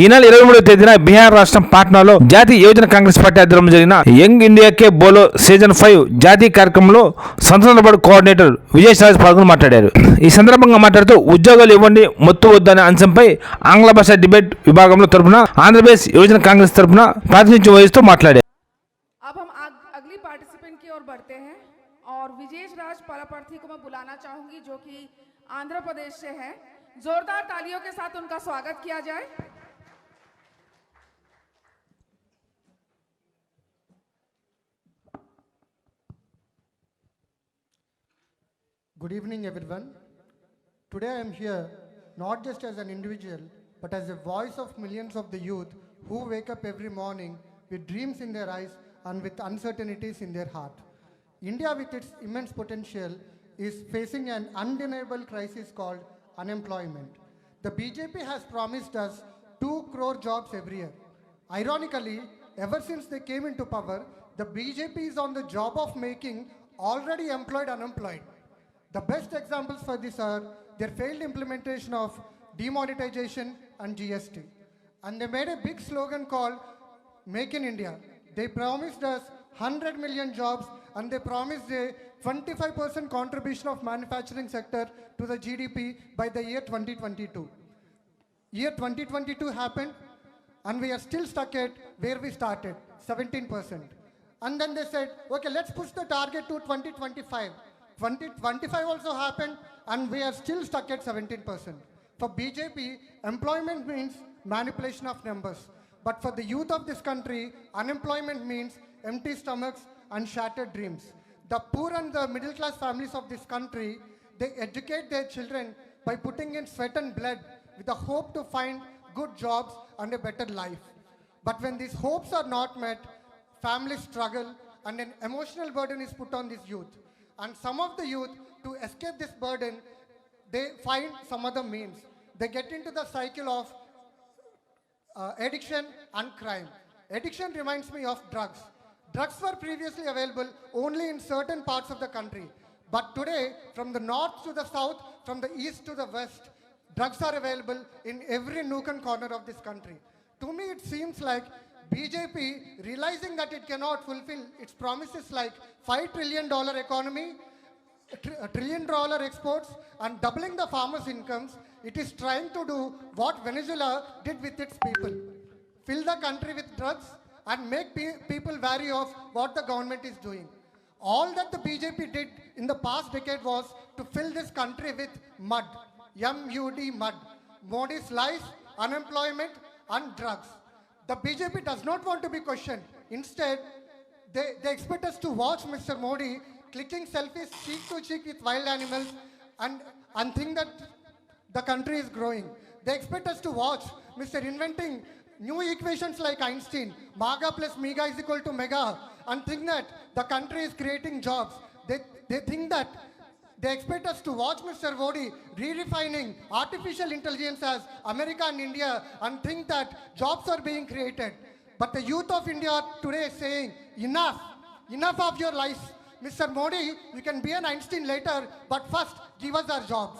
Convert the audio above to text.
ఈ నెల 23వ తేదీన బీహార్ రాష్ట్రం పాట్నాలో జాతీయ యువజన కాంగ్రెస్ పార్టీ ఆధ్వర్యంలో జరిగిన యంగ్ ఇండియా కే బోలో సీజన్ 5 జాతీయ కార్యక్రమంలో స్నపడు కోఆర్డినేటర్ విజయరాజ్ పాల్గొని మాట్లాడారు. ఈ సందర్భంగా మాట్లాడుతూ ఉద్యోగాలు ఇవ్వండి మొత్తు వద్దనే అంశంపై ఆంగ్ల భాష డిబేట్ విభాగంలో తరపున ఆంధ్రప్రదేశ్ యువజన కాంగ్రెస్ తరపున ప్రాతినిధ్యం వహిస్తూ మాట్లాడారు. अब हम अगली पार्टिसिपेंट की ओर बढ़ते हैं और विजयराज पालापार्थी को मैं बुलाना चाहूंगी जो कि आंध्र प्रदेश से है. जोरदार तालियों के साथ उनका स्वागत किया जाए. Good evening, everyone. Today I am here not just as an individual, but as a voice of millions of the youth who wake up every morning with dreams in their eyes and with uncertainties in their heart. India, with its immense potential, is facing an undeniable crisis called unemployment. The BJP has promised us 2 crore jobs every year. Ironically, ever since they came into power, the BJP is on the job of making already employed unemployed. The best examples for this are their failed implementation of demonetization and GST. And they made a big slogan called Make in India. They promised us 100 million jobs and they promised a 25% contribution of manufacturing sector to the GDP by the year 2022. Year 2022 happened and we are still stuck at where we started, 17%. And then they said, okay, let's push the target to 2025. 2025 also happened and we are still stuck at 17%. For BJP, employment means manipulation of numbers. But for the youth of this country, unemployment means empty stomachs and shattered dreams. The poor and the middle class families of this country, they educate their children by putting in sweat and blood with the hope to find good jobs and a better life. But when these hopes are not met, families struggle and an emotional burden is put on this youth. And some of the youth, to escape this burden, they find some other means. They get into the cycle of addiction and crime. Addiction reminds me of drugs. Drugs were previously available only in certain parts of the country. But today, from the north to the south, from the east to the west, drugs are available in every nook and corner of this country. To me, it seems like BJP, realizing that it cannot fulfill its promises like $5 trillion economy, $1 trillion exports, and doubling the farmers' incomes, it is trying to do what Venezuela did with its people. Fill the country with drugs and make people wary of what the government is doing. All that the BJP did in the past decade was to fill this country with mud, M-U-D, mud. Modi's lies, unemployment, and drugs. The BJP does not want to be questioned. Instead, they expect us to watch Mr. Modi clicking selfies cheek to cheek with wild animals and think that the country is growing. They expect us to watch Mr. inventing new equations like Einstein, MAGA plus MEGA is equal to mega, and think that the country is creating jobs. They think that they expect us to watch Mr. Modi redefining artificial intelligence as America and India and think that jobs are being created. But the youth of India are today saying, enough of your lies. Mr. Modi, you can be an Einstein later, but first give us our jobs.